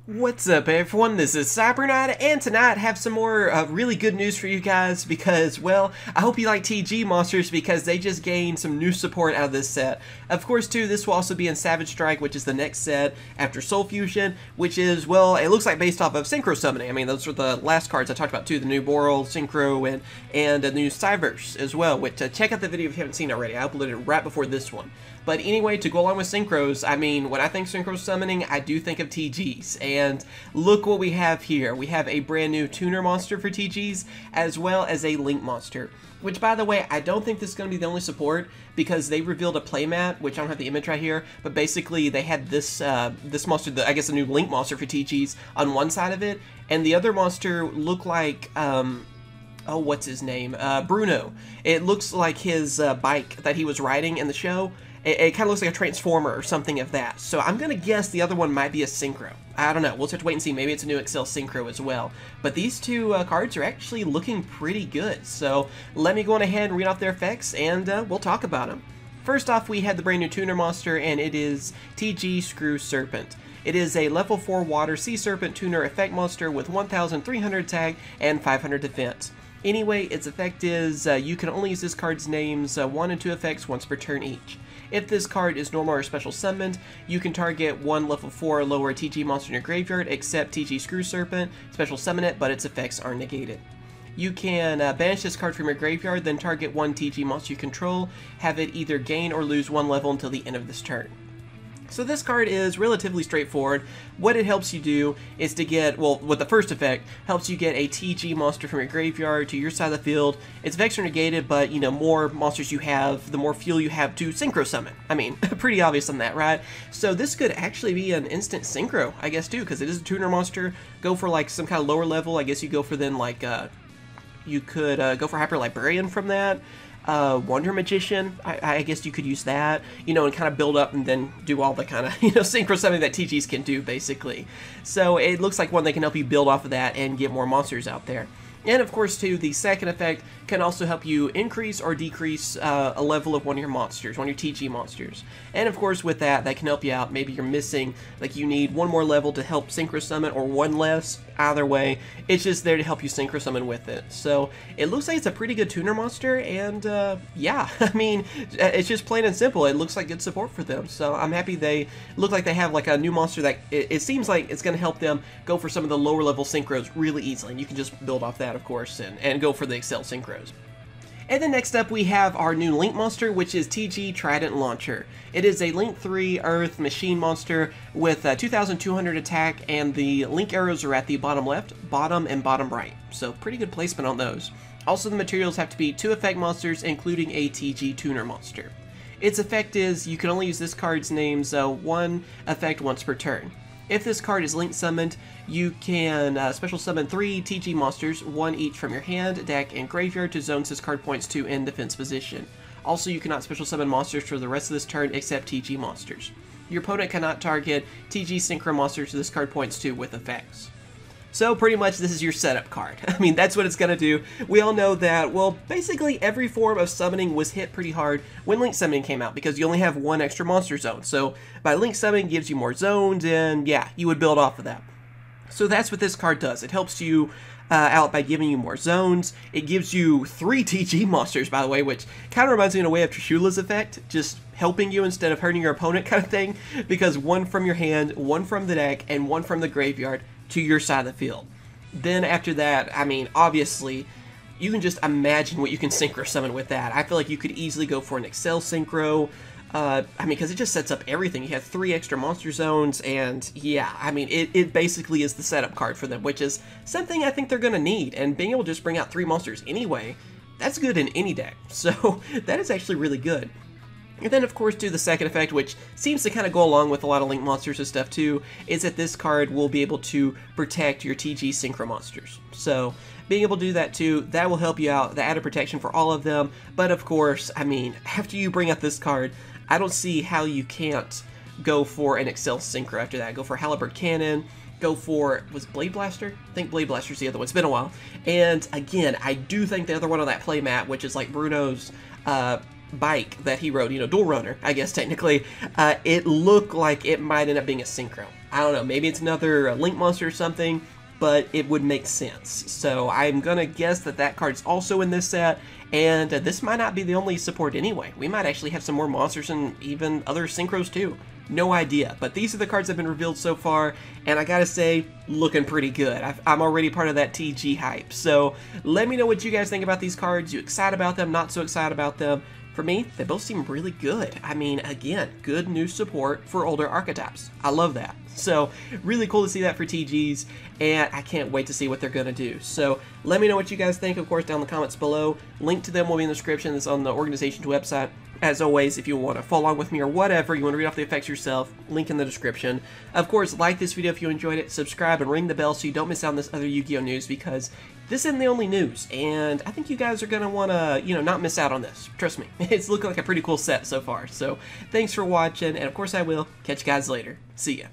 What's up everyone, this is Cyberknight, and tonight I have some more really good news for you guys because, well, I hope you like TG monsters because they just gained some new support out of this set. Of course, too, this will also be in Savage Strike, which is the next set after Soul Fusion, which is, well, it looks like based off of Synchro Summoning. I mean, those are the last cards I talked about too, the new Boral, Synchro, and the new Cyverse as well, which, check out the video if you haven't seen it already. I uploaded it right before this one. But anyway, to go along with Synchros, I mean, when I think Synchro Summoning, I do think of TGs. And look what we have here. We have a brand new Tuner monster for TGs, as well as a Link monster. Which, by the way, I don't think this is going to be the only support, because they revealed a playmat, which I don't have the image right here, but basically they had this this monster, I guess a new Link monster for TGs, on one side of it, and the other monster looked like, oh, what's his name? Bruno. It looks like his bike that he was riding in the show. It kind of looks like a Transformer or something of that. So I'm going to guess the other one might be a Synchro. I don't know. We'll just have to wait and see. Maybe it's a new Excel Synchro as well. But these two cards are actually looking pretty good. So let me go on ahead and read off their effects, and we'll talk about them. First off, we have the brand new Tuner monster, and it is TG Screw Serpent. It is a level 4 Water Sea Serpent Tuner effect monster with 1,300 attack and 500 defense. Anyway, its effect is you can only use this card's names 1 and 2 effects once per turn each. If this card is normal or special summoned, you can target one level 4 or lower TG monster in your graveyard except TG Screw Serpent, special summon it, but its effects are negated. You can banish this card from your graveyard, then target one TG monster you control, have it either gain or lose 1 level until the end of this turn. So this card is relatively straightforward. What it helps you do is to get, well, with the first effect, helps you get a TG monster from your graveyard to your side of the field. Its effects are negated, but, you know, more monsters you have, the more fuel you have to Synchro Summon. I mean, pretty obvious on that, right? So this could actually be an instant Synchro, I guess, too, because it is a Tuner monster. Go for, like, some kind of lower level. I guess you go for then, like, you could go for Hyper Librarian from that. Wonder Magician, I guess you could use that, you know, and kind of build up and then do all the kind of, you know, Synchro Summoning that TGs can do, basically. So it looks like one that can help you build off of that and get more monsters out there. And of course, too, the second effect can also help you increase or decrease a level of one of your monsters, one of your TG monsters. And of course, with that, that can help you out. Maybe you're missing, like you need one more level to help Synchro Summon, or one less. Either way, it's just there to help you Synchro Summon with it. So it looks like it's a pretty good Tuner monster, and yeah, I mean, it's just plain and simple. It looks like good support for them. So I'm happy they look like they have like a new monster that it seems like it's going to help them go for some of the lower level Synchros really easily. And you can just build off that, of course, and go for the Excel Synchros. And then next up we have our new Link monster, which is TG Trident Launcher. It is a Link 3 Earth machine monster with 2,200 attack, and the Link arrows are at the bottom left, bottom, and bottom right. So pretty good placement on those. Also, the materials have to be 2 effect monsters, including a TG Tuner monster. Its effect is you can only use this card's names 1 effect once per turn. If this card is Link summoned, you can special summon 3 TG monsters, 1 each from your hand, deck, and graveyard to zones this card points to in defense position. Also, you cannot special summon monsters for the rest of this turn except TG monsters. Your opponent cannot target TG Synchro monsters this card points to with effects. So pretty much this is your setup card. I mean, that's what it's going to do. We all know that, well, basically every form of summoning was hit pretty hard when Link Summoning came out, because you only have 1 extra monster zone. So by Link Summoning gives you more zones, and yeah, you would build off of that. So that's what this card does. It helps you out by giving you more zones. It gives you 3 TG monsters, by the way, which kind of reminds me in a way of Trishula's effect, just helping you instead of hurting your opponent kind of thing, because 1 from your hand, 1 from the deck, and 1 from the graveyard to your side of the field. Then after that, I mean, obviously, you can just imagine what you can Synchro Summon with that. I feel like you could easily go for an Excel Synchro. I mean, because it just sets up everything. You have 3 extra monster zones, and yeah, I mean, it basically is the setup card for them, which is something I think they're going to need. And being able to just bring out 3 monsters anyway, that's good in any deck. So that is actually really good. And then, of course, too, the second effect, which seems to kind of go along with a lot of Link monsters and stuff, too, is that this card will be able to protect your TG Synchro monsters. So, being able to do that, too, that will help you out, the added protection for all of them. But, of course, I mean, after you bring out this card, I don't see how you can't go for an Excel Synchro after that. Go for Halberd Cannon, go for, was it Blade Blaster? I think Blade Blaster's the other one. It's been a while. And, again, I do think the other one on that playmat, which is like Bruno's bike that he rode, you know, Dual Runner, I guess technically, it looked like it might end up being a Synchro. I don't know, maybe it's another Link monster or something, but it would make sense. So I'm gonna guess that that card's also in this set, and this might not be the only support anyway. We might actually have some more monsters and even other synchros too. No idea, but these are the cards that have been revealed so far, and I gotta say, looking pretty good. I'm already part of that TG hype, so let me know what you guys think about these cards. You excited about them, not so excited about them? For me, they both seem really good. I mean, again, good new support for older archetypes. I love that. So, really cool to see that for TGs, and I can't wait to see what they're going to do. So, let me know what you guys think, of course, down in the comments below. Link to them will be in the description. It's on the organization's website. As always, if you want to follow along with me or whatever, you want to read off the effects yourself, link in the description. Of course, like this video if you enjoyed it, subscribe and ring the bell so you don't miss out on this other Yu-Gi-Oh news, because this isn't the only news, and I think you guys are going to want to, not miss out on this. Trust me, it's looking like a pretty cool set so far. So, thanks for watching, and of course I will catch you guys later. See ya.